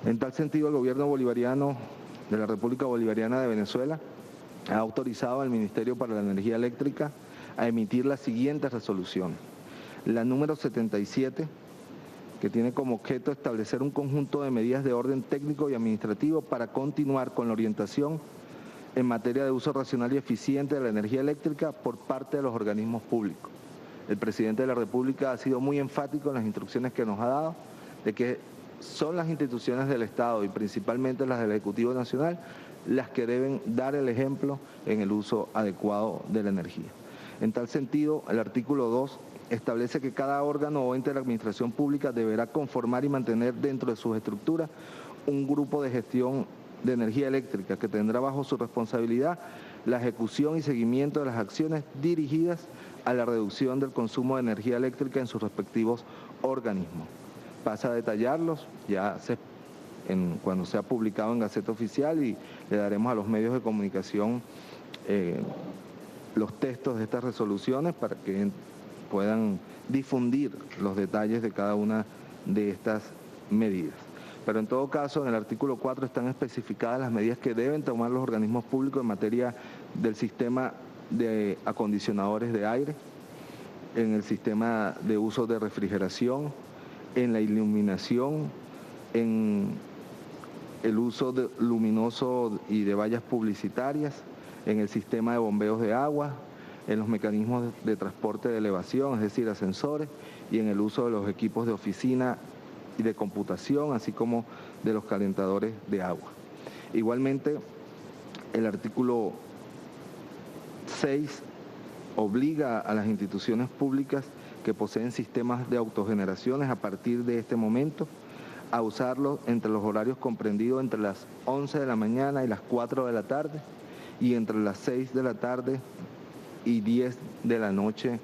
En tal sentido, el gobierno bolivariano de la República Bolivariana de Venezuela ha autorizado al Ministerio para la Energía Eléctrica a emitir las siguientes resoluciones. La número 77, que tiene como objeto establecer un conjunto de medidas de orden técnico y administrativo para continuar con la orientación en materia de uso racional y eficiente de la energía eléctrica por parte de los organismos públicos. El presidente de la República ha sido muy enfático en las instrucciones que nos ha dado de que son las instituciones del Estado y principalmente las del Ejecutivo Nacional las que deben dar el ejemplo en el uso adecuado de la energía. En tal sentido, el artículo 2 establece que cada órgano o ente de la administración pública deberá conformar y mantener dentro de sus estructuras un grupo de gestión de energía eléctrica que tendrá bajo su responsabilidad la ejecución y seguimiento de las acciones dirigidas a la reducción del consumo de energía eléctrica en sus respectivos organismos. Pasa a detallarlos cuando sea publicado en Gaceta Oficial y le daremos a los medios de comunicación los textos de estas resoluciones para que puedan difundir los detalles de cada una de estas medidas. Pero en todo caso, en el artículo 4 están especificadas las medidas que deben tomar los organismos públicos en materia del sistema de acondicionadores de aire, en el sistema de uso de refrigeración, en la iluminación, en el uso luminoso y de vallas publicitarias, en el sistema de bombeos de agua, en los mecanismos de transporte de elevación, es decir, ascensores, y en el uso de los equipos de oficina y de computación, así como de los calentadores de agua. Igualmente, el artículo 6 obliga a las instituciones públicas que poseen sistemas de autogeneraciones a partir de este momento a usarlos entre los horarios comprendidos entre las 11 de la mañana y las 4 de la tarde y entre las 6 de la tarde y 10 de la noche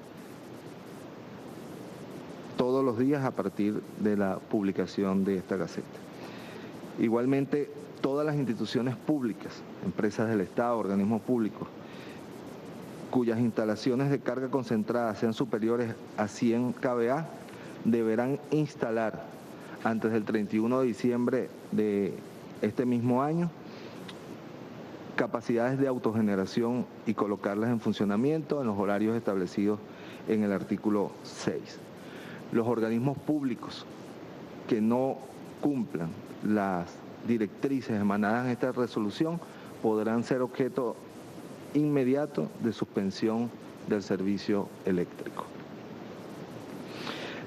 todos los días a partir de la publicación de esta Gaceta. Igualmente, todas las instituciones públicas, empresas del Estado, organismos públicos, cuyas instalaciones de carga concentrada sean superiores a 100 kVA, deberán instalar antes del 31 de diciembre de este mismo año capacidades de autogeneración y colocarlas en funcionamiento en los horarios establecidos en el artículo 6. Los organismos públicos que no cumplan las directrices emanadas en esta resolución podrán ser objeto inmediato de suspensión del servicio eléctrico.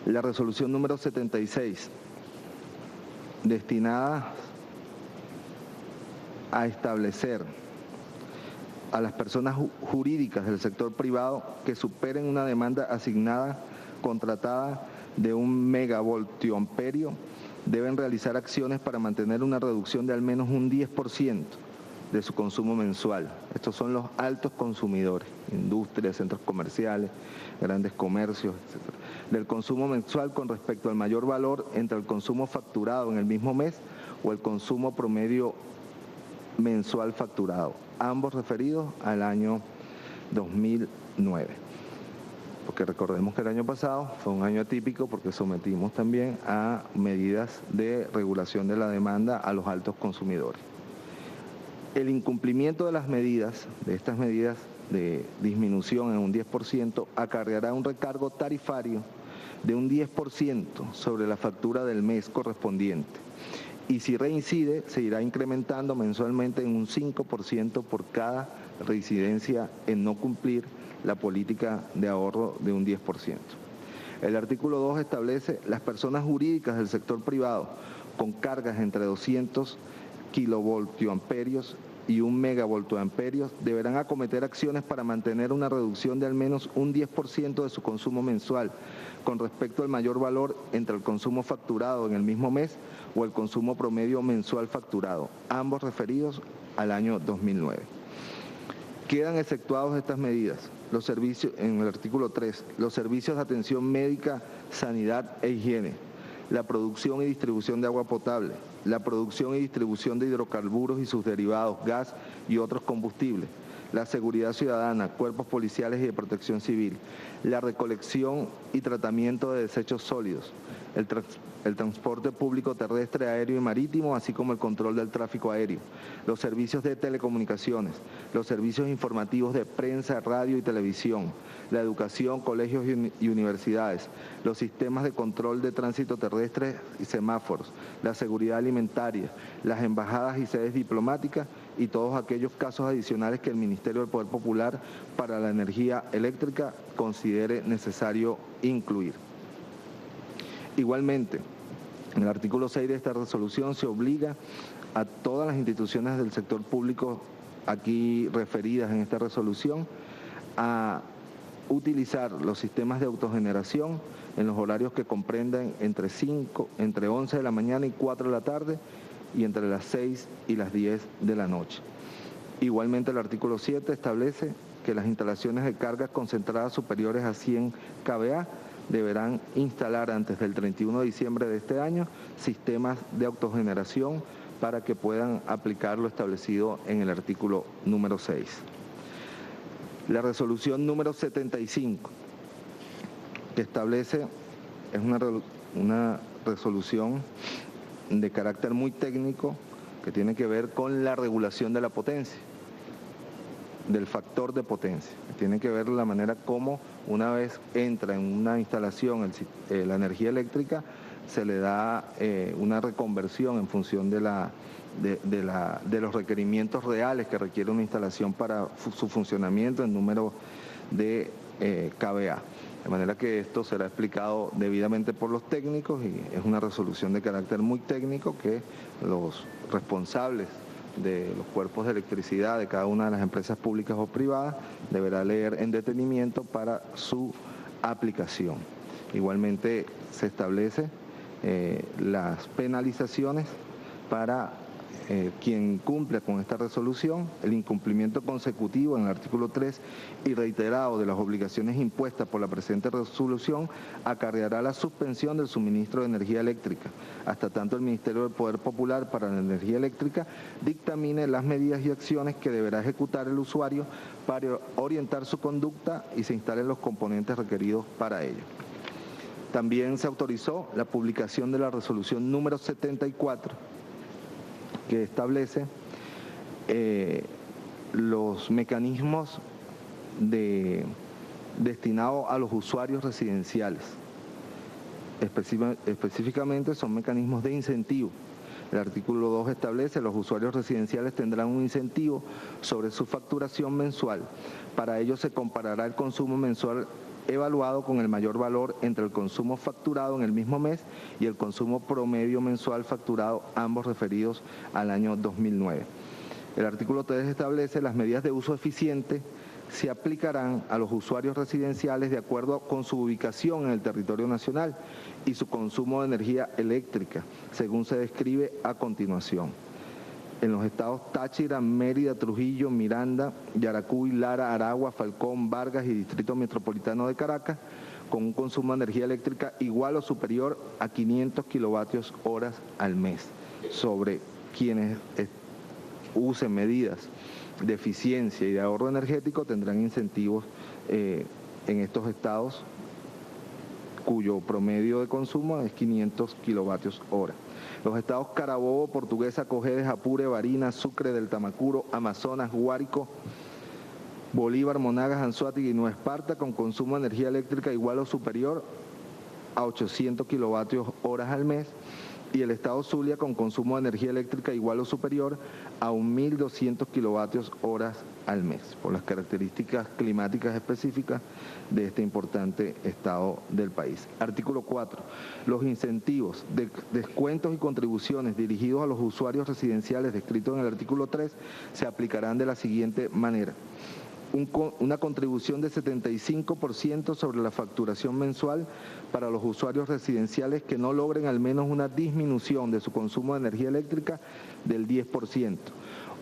La resolución número 76, destinada a establecer a las personas jurídicas del sector privado que superen una demanda asignada contratada de 1 megavoltioamperio deben realizar acciones para mantener una reducción de al menos un 10% de su consumo mensual. Estos son los altos consumidores, industrias, centros comerciales, grandes comercios, etc. Del consumo mensual con respecto al mayor valor entre el consumo facturado en el mismo mes o el consumo promedio mensual facturado, ambos referidos al año 2009. Porque recordemos que el año pasado fue un año atípico porque sometimos también a medidas de regulación de la demanda a los altos consumidores. El incumplimiento de las medidas, de estas medidas de disminución en un 10%, acarreará un recargo tarifario de un 10% sobre la factura del mes correspondiente. Y si reincide, se irá incrementando mensualmente en un 5% por cada reincidencia en no cumplir la política de ahorro de un 10%. El artículo 2 establece las personas jurídicas del sector privado con cargas entre 200 kilovoltioamperios y 1 megavoltioamperios deberán acometer acciones para mantener una reducción de al menos un 10% de su consumo mensual con respecto al mayor valor entre el consumo facturado en el mismo mes o el consumo promedio mensual facturado, ambos referidos al año 2009. Quedan exceptuados estas medidas los servicios, en el artículo 3, los servicios de atención médica, sanidad e higiene, la producción y distribución de agua potable, la producción y distribución de hidrocarburos y sus derivados, gas y otros combustibles, la seguridad ciudadana, cuerpos policiales y de protección civil, la recolección y tratamiento de desechos sólidos, el transporte público terrestre, aéreo y marítimo, así como el control del tráfico aéreo, los servicios de telecomunicaciones, los servicios informativos de prensa, radio y televisión, la educación, colegios y universidades, los sistemas de control de tránsito terrestre y semáforos, la seguridad alimentaria, las embajadas y sedes diplomáticas y todos aquellos casos adicionales que el Ministerio del Poder Popular para la Energía Eléctrica considere necesario incluir. Igualmente, en el artículo 6 de esta resolución se obliga a todas las instituciones del sector público aquí referidas en esta resolución a utilizar los sistemas de autogeneración en los horarios que comprenden entre 11 de la mañana y 4 de la tarde y entre las 6 y las 10 de la noche. Igualmente el artículo 7 establece que las instalaciones de cargas concentradas superiores a 100 kVA deberán instalar antes del 31 de diciembre de este año sistemas de autogeneración para que puedan aplicar lo establecido en el artículo número 6. La resolución número 75, que establece, es una resolución de carácter muy técnico que tiene que ver con la regulación de la potencia, del factor de potencia. Tiene que ver la manera como una vez entra en una instalación la energía eléctrica, se le da una reconversión en función de los requerimientos reales que requiere una instalación para su funcionamiento en número de kVA. De manera que esto será explicado debidamente por los técnicos y es una resolución de carácter muy técnico que los responsables de los cuerpos de electricidad de cada una de las empresas públicas o privadas deberá leer en detenimiento para su aplicación. Igualmente se establece las penalizaciones para quien cumple con esta resolución, el incumplimiento consecutivo en el artículo 3 y reiterado de las obligaciones impuestas por la presente resolución acarreará la suspensión del suministro de energía eléctrica, hasta tanto el Ministerio del Poder Popular para la Energía Eléctrica dictamine las medidas y acciones que deberá ejecutar el usuario para orientar su conducta y se instalen los componentes requeridos para ello. También se autorizó la publicación de la resolución número 74, que establece los mecanismos destinados a los usuarios residenciales. Específicamente son mecanismos de incentivo. El artículo 2 establece que los usuarios residenciales tendrán un incentivo sobre su facturación mensual. Para ello se comparará el consumo mensual evaluado con el mayor valor entre el consumo facturado en el mismo mes y el consumo promedio mensual facturado, ambos referidos al año 2009. El artículo 3 establece las medidas de uso eficiente se aplicarán a los usuarios residenciales de acuerdo con su ubicación en el territorio nacional y su consumo de energía eléctrica, según se describe a continuación. En los estados Táchira, Mérida, Trujillo, Miranda, Yaracuy, Lara, Aragua, Falcón, Vargas y Distrito Metropolitano de Caracas, con un consumo de energía eléctrica igual o superior a 500 kilovatios horas al mes. Sobre quienes usen medidas de eficiencia y de ahorro energético tendrán incentivos en estos estados cuyo promedio de consumo es 500 kilovatios hora. Los estados Carabobo, Portuguesa, Cojedes, Apure, Barinas, Sucre del Tamacuro, Amazonas, Guárico, Bolívar, Monagas, Anzoátegui y Nueva Esparta con consumo de energía eléctrica igual o superior a 800 kilovatios horas al mes, y el estado Zulia con consumo de energía eléctrica igual o superior a 1.200 kilovatios horas al mes, por las características climáticas específicas de este importante estado del país. Artículo 4. Los incentivos, descuentos y contribuciones dirigidos a los usuarios residenciales descritos en el artículo 3 se aplicarán de la siguiente manera. Una contribución de 75% sobre la facturación mensual para los usuarios residenciales que no logren al menos una disminución de su consumo de energía eléctrica del 10%.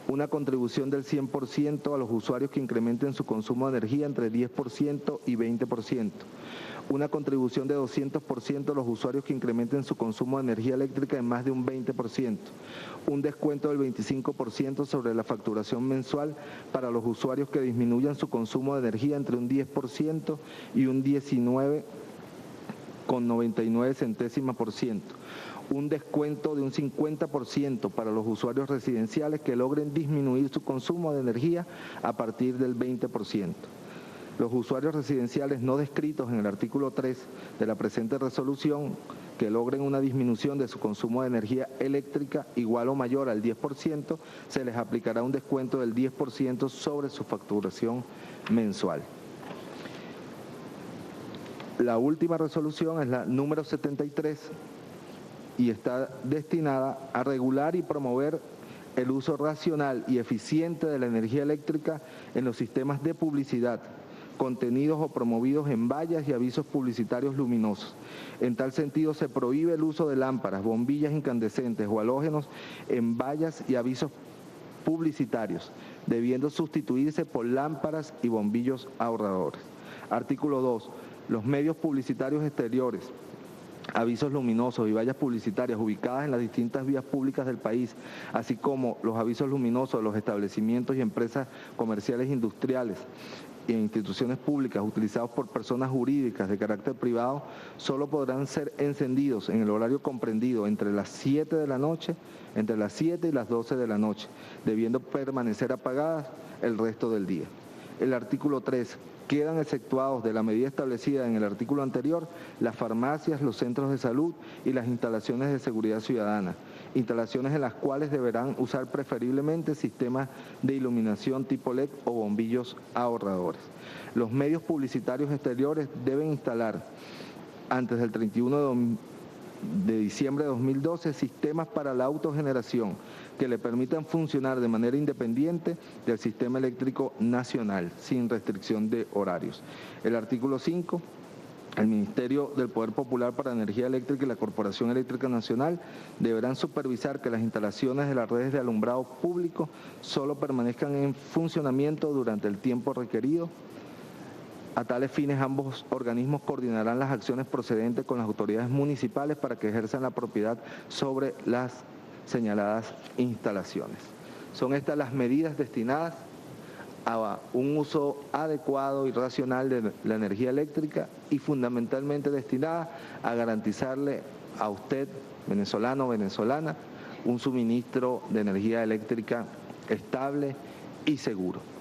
Una contribución del 100% a los usuarios que incrementen su consumo de energía entre 10% y 20%. Una contribución de 200% a los usuarios que incrementen su consumo de energía eléctrica en más de un 20%. Un descuento del 25% sobre la facturación mensual para los usuarios que disminuyan su consumo de energía entre un 10% y un 19%. con 99 centésimas por ciento. Un descuento de un 50% para los usuarios residenciales que logren disminuir su consumo de energía a partir del 20%. Los usuarios residenciales no descritos en el artículo 3 de la presente resolución que logren una disminución de su consumo de energía eléctrica igual o mayor al 10%, se les aplicará un descuento del 10% sobre su facturación mensual. La última resolución es la número 73 y está destinada a regular y promover el uso racional y eficiente de la energía eléctrica en los sistemas de publicidad, contenidos o promovidos en vallas y avisos publicitarios luminosos. En tal sentido, se prohíbe el uso de lámparas, bombillas incandescentes o halógenos en vallas y avisos publicitarios, debiendo sustituirse por lámparas y bombillos ahorradores. Artículo 2. Los medios publicitarios exteriores, avisos luminosos y vallas publicitarias ubicadas en las distintas vías públicas del país, así como los avisos luminosos de los establecimientos y empresas comerciales e industriales e instituciones públicas utilizados por personas jurídicas de carácter privado, solo podrán ser encendidos en el horario comprendido entre las 7 de la noche, entre las 7 y las 12 de la noche, debiendo permanecer apagadas el resto del día. El artículo 3. Quedan exceptuados de la medida establecida en el artículo anterior las farmacias, los centros de salud y las instalaciones de seguridad ciudadana, instalaciones en las cuales deberán usar preferiblemente sistemas de iluminación tipo LED o bombillos ahorradores. Los medios publicitarios exteriores deben instalar antes del 31 de diciembre de 2012 sistemas para la autogeneración que le permitan funcionar de manera independiente del sistema eléctrico nacional, sin restricción de horarios. El artículo 5. El Ministerio del Poder Popular para Energía Eléctrica y la Corporación Eléctrica Nacional deberán supervisar que las instalaciones de las redes de alumbrado público solo permanezcan en funcionamiento durante el tiempo requerido. A tales fines, ambos organismos coordinarán las acciones procedentes con las autoridades municipales para que ejerzan la propiedad sobre las señaladas instalaciones. Son estas las medidas destinadas a un uso adecuado y racional de la energía eléctrica y fundamentalmente destinadas a garantizarle a usted, venezolano o venezolana, un suministro de energía eléctrica estable y seguro.